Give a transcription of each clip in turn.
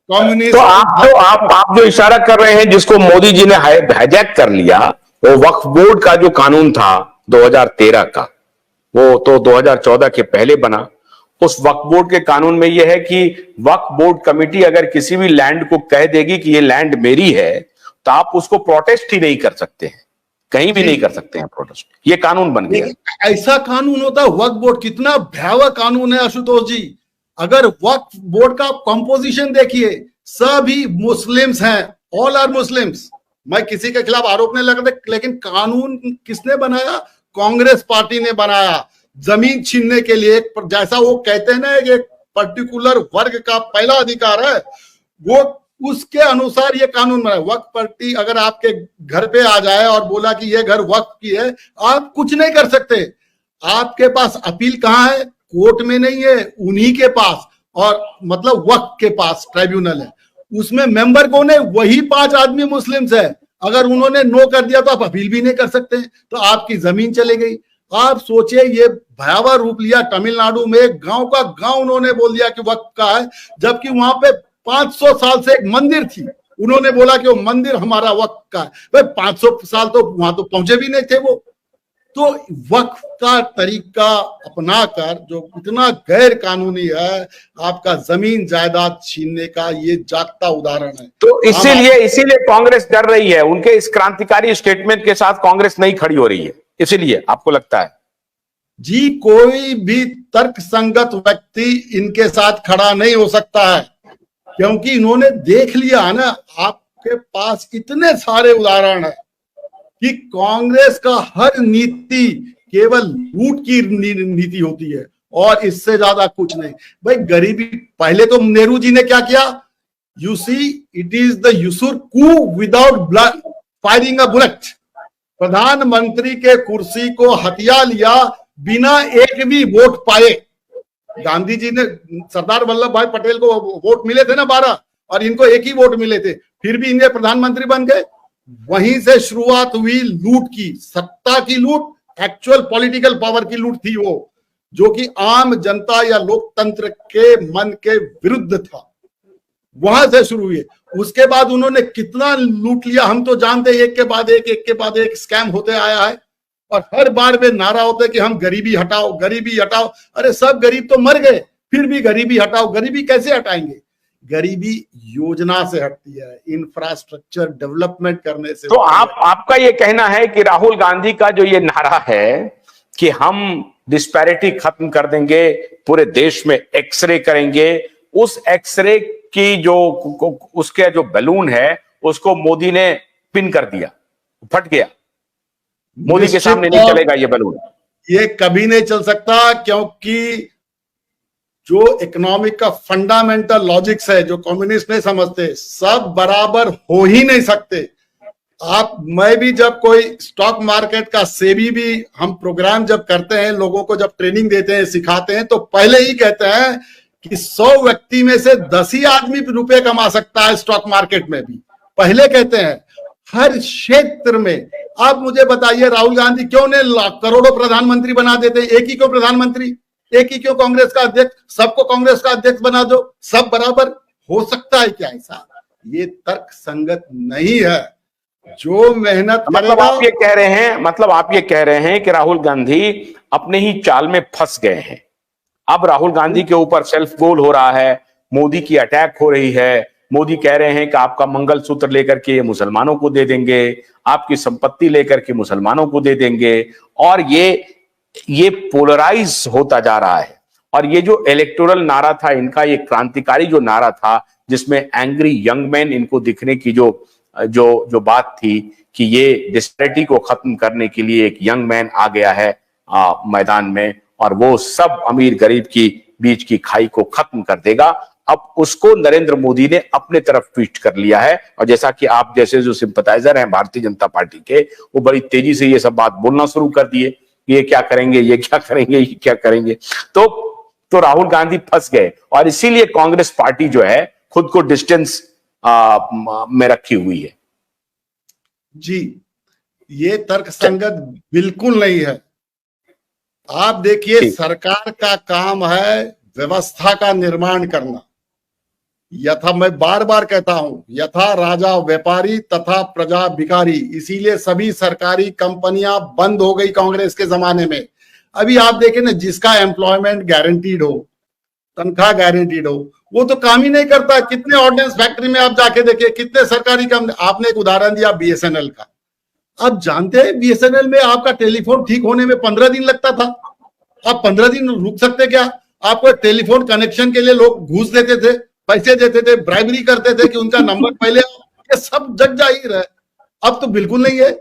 Communist. आप जो इशारा कर रहे हैं, जिसको मोदी जी ने हाईजैक कर लिया, वो वक्फ बोर्ड का जो कानून था 2013 का, वो तो 2014 के पहले बना। उस वक्फ बोर्ड के कानून में यह है कि वक्फ बोर्ड कमेटी अगर किसी भी लैंड को कह देगी कि ये लैंड मेरी है, तो आप उसको प्रोटेस्ट ही नहीं कर सकते हैं, कहीं भी नहीं कर सकते हैं प्रोटेस्ट। ये कानून बन गया। ऐसा कानून होता है वक्फ बोर्ड, कितना भयावह कानून है आशुतोष जी। अगर वक्फ बोर्ड का कंपोजिशन देखिए, सभी मुस्लिम्स हैं, ऑल आर मुस्लिम्स। मैं किसी के खिलाफ आरोप नहीं लगा, लेकिन कानून किसने बनाया? कांग्रेस पार्टी ने बनाया, जमीन छीनने के लिए। जैसा वो कहते हैं ना, एक पर्टिकुलर वर्ग का पहला अधिकार है, वो उसके अनुसार ये कानून बना। वक्फ पार्टी अगर आपके घर पे आ जाए और बोला कि ये घर वक्फ की है, आप कुछ नहीं कर सकते। आपके पास अपील कहाँ है? कोर्ट में नहीं है, उन्हीं के पास, और मतलब वक्फ के पास ट्राइब्यूनल है। उसमें मेंबर कौन है? वही 5 आदमी मुस्लिम्स है। अगर उन्होंने नो कर दिया तो आप अपील भी नहीं कर सकते, तो आपकी जमीन चले गई। आप सोचिए, ये भयावह रूप लिया। तमिलनाडु में गांव का गांव उन्होंने बोल दिया कि वक्फ का है, जबकि वहां पे 500 साल से एक मंदिर थी, उन्होंने बोला कि वो मंदिर हमारा वक्फ का है। भाई 500 साल तो वहां तो पहुंचे भी नहीं थे वो। तो वक्फ का तरीका अपनाकर जो इतना गैर कानूनी है, आपका जमीन जायदाद छीनने का, ये जागता उदाहरण है। तो इसीलिए कांग्रेस डर रही है, उनके इस क्रांतिकारी स्टेटमेंट के साथ कांग्रेस नहीं खड़ी हो रही है, इसीलिए आपको लगता है? जी, कोई भी तर्क संगत व्यक्ति इनके साथ खड़ा नहीं हो सकता है, क्योंकि इन्होंने देख लिया ना, आपके पास इतने सारे उदाहरण है कि कांग्रेस का हर नीति केवल लूट की नीति होती है, और इससे ज्यादा कुछ नहीं। भाई गरीबी, पहले तो नेहरू जी ने क्या किया? You see, it is the usurp coup without firing a bullet. प्रधानमंत्री के कुर्सी को हथिया लिया बिना एक भी वोट पाए। गांधी जी ने, सरदार वल्लभ भाई पटेल को वोट मिले थे ना 12, और इनको एक ही वोट मिले थे, फिर भी इन्हें प्रधानमंत्री बन गए। वहीं से शुरुआत हुई लूट की, सत्ता की लूट, एक्चुअल पॉलिटिकल पावर की लूट थी वो, जो कि आम जनता या लोकतंत्र के मन के विरुद्ध था। वहां से शुरू हुई। उसके बाद उन्होंने कितना लूट लिया हम तो जानते, एक के बाद एक स्कैम होते आया है, और हर बार वे नारा होता है कि हम गरीबी हटाओ, गरीबी हटाओ। अरे सब गरीब तो मर गए, फिर भी गरीबी हटाओ। गरीबी कैसे हटाएंगे? गरीबी योजना से हटती है, इंफ्रास्ट्रक्चर डेवलपमेंट करने से। तो आपका ये कहना है कि राहुल गांधी का जो ये नारा है कि हम डिस्पैरिटी खत्म कर देंगे, पूरे देश में एक्सरे करेंगे, उस एक्सरे की जो उसके जो बैलून है उसको मोदी ने पिन कर दिया, फट गया। मोदी के सामने नहीं चलेगा ये बैलून, ये कभी नहीं चल सकता, क्योंकि जो इकोनॉमिक का फंडामेंटल लॉजिक्स है, जो कम्युनिस्ट नहीं समझते, सब बराबर हो ही नहीं सकते। मैं भी जब कोई स्टॉक मार्केट का, सेबी भी हम प्रोग्राम जब करते हैं, लोगों को जब ट्रेनिंग देते हैं, सिखाते हैं, तो पहले ही कहते हैं कि 100 व्यक्ति में से 10 ही आदमी रुपए कमा सकता है स्टॉक मार्केट में भी, पहले कहते हैं। हर क्षेत्र में आप मुझे बताइए, राहुल गांधी क्यों ने करोड़ों प्रधानमंत्री बना देते हैं? एक ही क्यों प्रधानमंत्री, एक ही क्यों कांग्रेस का अध्यक्ष? सबको कांग्रेस का अध्यक्ष बना दो, सब बराबर। हो सकता है क्या ऐसा? ये तर्क संगत नहीं है। जो मेहनत मतलब आप ये कह रहे हैं कि राहुल गांधी अपने ही चाल में फंस गए हैं। अब राहुल गांधी के ऊपर सेल्फ गोल हो रहा है, मोदी की अटैक हो रही है। मोदी कह रहे हैं कि आपका मंगलसूत्र लेकर के मुसलमानों को दे देंगे, आपकी संपत्ति लेकर के मुसलमानों को दे देंगे, और ये पोलराइज होता जा रहा है। और ये जो इलेक्टोरल नारा था इनका, ये क्रांतिकारी जो नारा था, जिसमें एंग्री यंग मैन इनको दिखने की जो बात थी कि ये डिस्पैरिटी को खत्म करने के लिए एक यंग मैन आ गया है मैदान में, और वो सब अमीर गरीब की बीच की खाई को खत्म कर देगा। अब उसको नरेंद्र मोदी ने अपने तरफ ट्वीट कर लिया है, और जैसा कि आप जैसे जो सिंपथाइजर हैं भारतीय जनता पार्टी के, वो बड़ी तेजी से ये सब बात बोलना शुरू कर दिए, ये क्या करेंगे, ये क्या करेंगे, ये क्या करेंगे। तो राहुल गांधी फंस गए, और इसीलिए कांग्रेस पार्टी जो है खुद को डिस्टेंस में रखी हुई है। जी, ये तर्क संगत बिल्कुल नहीं है। आप देखिए, सरकार का काम है व्यवस्था का निर्माण करना। यथा, मैं बार बार कहता हूं, यथा राजा व्यापारी तथा प्रजा भिखारी, इसीलिए सभी सरकारी कंपनियां बंद हो गई कांग्रेस के जमाने में। अभी आप देखें ना, जिसका एम्प्लॉयमेंट गारंटीड हो, तनख्वाह गारंटीड हो, वो तो काम ही नहीं करता। कितने ऑर्डिनेंस फैक्ट्री में आप जाके देखिए, कितने सरकारी कंपनी। आपने एक उदाहरण दिया बीएसएनएल का, आप जानते हैं बीएसएनएल में आपका टेलीफोन ठीक होने में 15 दिन लगता था। आप 15 दिन रुक सकते क्या? आपको टेलीफोन कनेक्शन के लिए लोग घूस देते थे, पैसे देते थे, ब्राइबरी करते थे कि उनका नंबर पहले, ये सब जग जाहिर है। अब तो बिल्कुल नहीं है।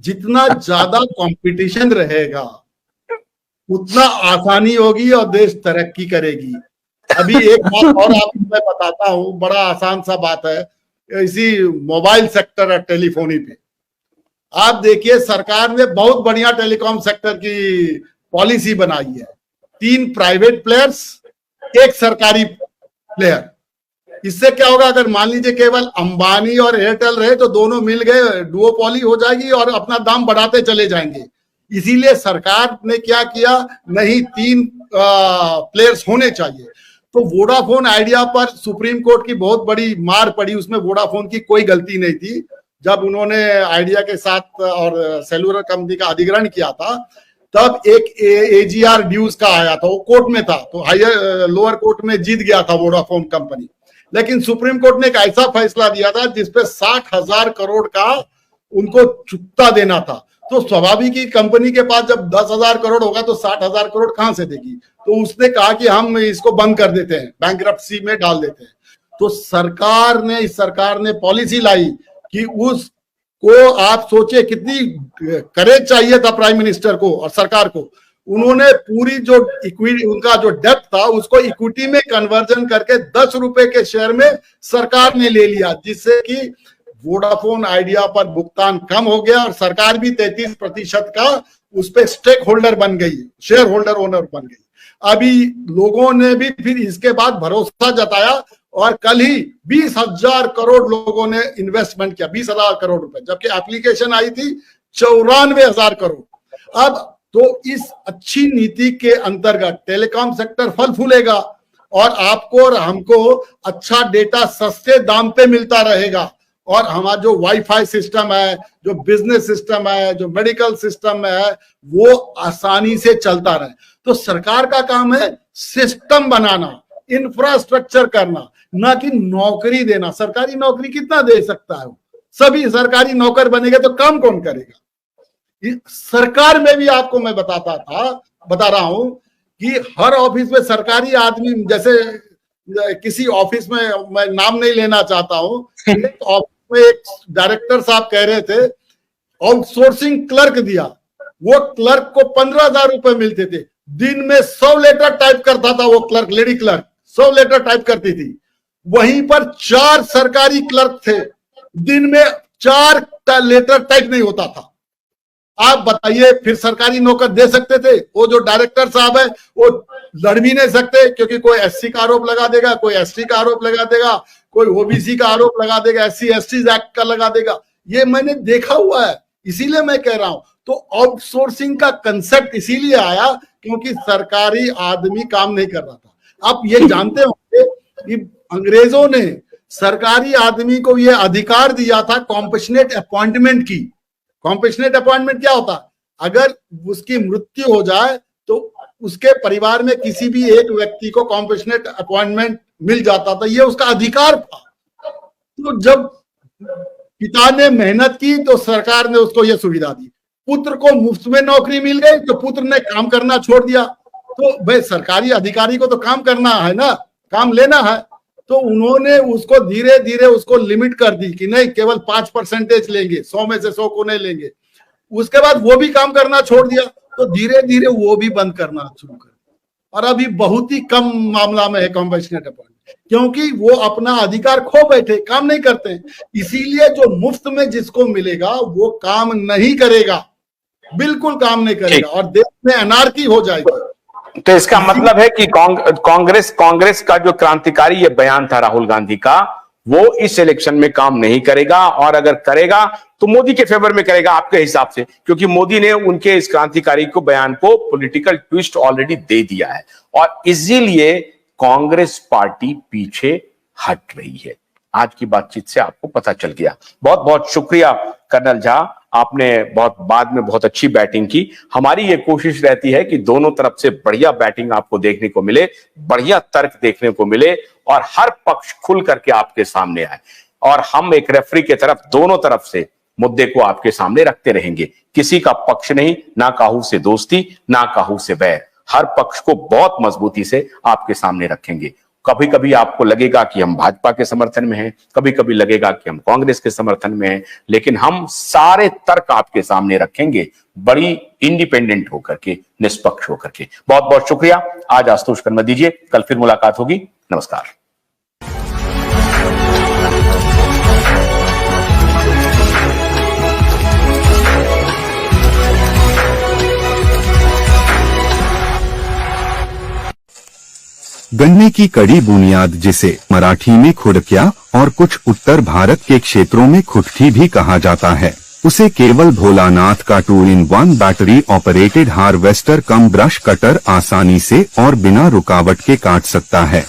जितना ज्यादा कंपटीशन रहेगा उतना आसानी होगी और देश तरक्की करेगी। अभी एक बात और आपको मैं बताता हूं, बड़ा आसान सा बात है, इसी मोबाइल सेक्टर और टेलीफोनी पे आप देखिए, सरकार ने बहुत बढ़िया टेलीकॉम सेक्टर की पॉलिसी बनाई है। 3 प्राइवेट प्लेयर्स, 1 सरकारी प्लेयर। इससे क्या होगा, अगर मान लीजिए केवल अंबानी और एयरटेल रहे तो दोनों मिल गए, डुओपोली हो जाएगी और अपना दाम बढ़ाते चले जाएंगे। इसीलिए सरकार ने क्या किया, नहीं 3 प्लेयर्स होने चाहिए। तो वोडाफोन आइडिया पर सुप्रीम कोर्ट की बहुत बड़ी मार पड़ी। उसमें वोडाफोन की कोई गलती नहीं थी। जब उन्होंने आइडिया के साथ और सेलुलर कंपनी का अधिग्रहण किया था, तब एक एजीआर ड्यूज का आया था, वो कोर्ट में था, तो हायर लोअर कोर्ट में जीत गया था वोडाफोन कंपनी। लेकिन सुप्रीम कोर्ट ने एक ऐसा फैसला दिया था जिसपे 60,000 करोड़ का उनको चुकता देना था। तो स्वाभाविक ही कंपनी के पास जब 10,000 करोड़ होगा तो 60,000 करोड़ कहां से देगी? तो उसने कहा कि हम इसको बंद कर देते हैं, बैंकरप्सी में डाल देते हैं। तो इस सरकार ने पॉलिसी लाई कि उसको, आप सोचे कितनी करेज चाहिए था प्राइम मिनिस्टर को और सरकार को। उन्होंने पूरी जो इक्विटी, उनका जो डेब्ट था उसको इक्विटी में कन्वर्जन करके 10 रुपए के शेयर में सरकार ने ले लिया, जिससे कि वोडाफोन आइडिया पर भुगतान कम हो गया और सरकार भी 33% का उस पर स्टेक होल्डर बन गई, शेयर होल्डर ओनर बन गई। अभी लोगों ने भी फिर इसके बाद भरोसा जताया और कल ही 20,000 करोड़ लोगों ने इन्वेस्टमेंट किया, 20,000 करोड़ रुपए, जबकि एप्लीकेशन आई थी 94,000 करोड़। अब तो इस अच्छी नीति के अंतर्गत टेलीकॉम सेक्टर फल फूलेगा और आपको और हमको अच्छा डेटा सस्ते दाम पे मिलता रहेगा और हमारा जो वाईफाई सिस्टम है, जो बिजनेस सिस्टम है, जो मेडिकल सिस्टम है, वो आसानी से चलता रहे। तो सरकार का काम है सिस्टम बनाना, इंफ्रास्ट्रक्चर करना, ना कि नौकरी देना। सरकारी नौकरी कितना दे सकता है? सभी सरकारी नौकर बनेंगे तो काम कौन करेगा? सरकार में भी आपको मैं बता रहा हूं कि हर ऑफिस में सरकारी आदमी, जैसे किसी ऑफिस में, मैं नाम नहीं लेना चाहता हूं, एक ऑफिस में एक डायरेक्टर साहब कह रहे थे आउटसोर्सिंग क्लर्क दिया, वो क्लर्क को 15,000 रुपए मिलते थे, दिन में 100 लेटर टाइप करता था वो clerk, lady clerk 100 letter type करती थी। वहीं पर 4 सरकारी क्लर्क थे, दिन में 4 लेटर टाइप नहीं होता था। आप बताइए, फिर सरकारी नौकर दे सकते थे? वो जो डायरेक्टर साहब है वो लड़ भी नहीं सकते, क्योंकि कोई एससी का आरोप लगा देगा, कोई एसटी का आरोप लगा देगा, कोई ओबीसी का आरोप लगा देगा, SC ST एक्ट का लगा देगा। ये मैंने देखा हुआ है, इसीलिए मैं कह रहा हूं। तो आउटसोर्सिंग का कंसेप्ट इसीलिए आया क्योंकि सरकारी आदमी काम नहीं कर रहा था। आप ये जानते होंगे कि अंग्रेजों ने सरकारी आदमी को यह अधिकार दिया था कॉम्पैशनेट अपॉइंटमेंट की। कॉम्पैशनेट अपॉइंटमेंट क्या होता? अगर उसकी मृत्यु हो जाए तो उसके परिवार में किसी भी एक व्यक्ति को कॉम्पैशनेट अपॉइंटमेंट मिल जाता था, ये उसका अधिकार था। तो जब पिता ने मेहनत की तो सरकार ने उसको यह सुविधा दी। पुत्र को मुफ्त में नौकरी मिल गई तो पुत्र ने काम करना छोड़ दिया। तो भाई सरकारी अधिकारी को तो काम करना है ना, काम लेना है। तो उन्होंने उसको धीरे धीरे उसको लिमिट कर दी कि नहीं, केवल 5% लेंगे, 100 में से 100 को नहीं लेंगे। उसके बाद वो भी काम करना छोड़ दिया, तो धीरे धीरे वो भी बंद करना शुरू कर दिया। और अभी बहुत ही कम मामला में है कॉम्पैशनेट अपॉइंटमेंट, क्योंकि वो अपना अधिकार खो बैठे, काम नहीं करते हैं। इसीलिए जो मुफ्त में जिसको मिलेगा वो काम नहीं करेगा, बिल्कुल काम नहीं करेगा और देश में अनार्की हो जाएगी। तो इसका मतलब है कि कांग्रेस का जो क्रांतिकारी ये बयान था राहुल गांधी का, वो इस इलेक्शन में काम नहीं करेगा, और अगर करेगा तो मोदी के फेवर में करेगा आपके हिसाब से, क्योंकि मोदी ने उनके इस क्रांतिकारी को बयान को पॉलिटिकल ट्विस्ट ऑलरेडी दे दिया है और इसीलिए कांग्रेस पार्टी पीछे हट रही है। आज की बातचीत से आपको पता चल गया। बहुत बहुत शुक्रिया कर्नल झा, आपने बहुत बाद में बहुत अच्छी बैटिंग की। हमारी ये कोशिश रहती है कि दोनों तरफ से बढ़िया बैटिंग आपको देखने को मिले, बढ़िया तर्क देखने को मिले और हर पक्ष खुल करके आपके सामने आए। और हम एक रेफरी के तरफ दोनों तरफ से मुद्दे को आपके सामने रखते रहेंगे। किसी का पक्ष नहीं, ना काहू से दोस्ती, ना काहू से बैर। हर पक्ष को बहुत मजबूती से आपके सामने रखेंगे। कभी कभी आपको लगेगा कि हम भाजपा के समर्थन में हैं, कभी कभी लगेगा कि हम कांग्रेस के समर्थन में हैं, लेकिन हम सारे तर्क आपके सामने रखेंगे, बड़ी इंडिपेंडेंट होकर के, निष्पक्ष होकर के। बहुत बहुत शुक्रिया। आज आशुतोष कर्मा दीजिए, कल फिर मुलाकात होगी। नमस्कार। गन्ने की कड़ी बुनियाद, जिसे मराठी में खुडक्या और कुछ उत्तर भारत के क्षेत्रों में खुटकी भी कहा जाता है, उसे केवल भोलानाथ का 2-in-1 बैटरी ऑपरेटेड हार्वेस्टर कम ब्रश कटर आसानी से और बिना रुकावट के काट सकता है।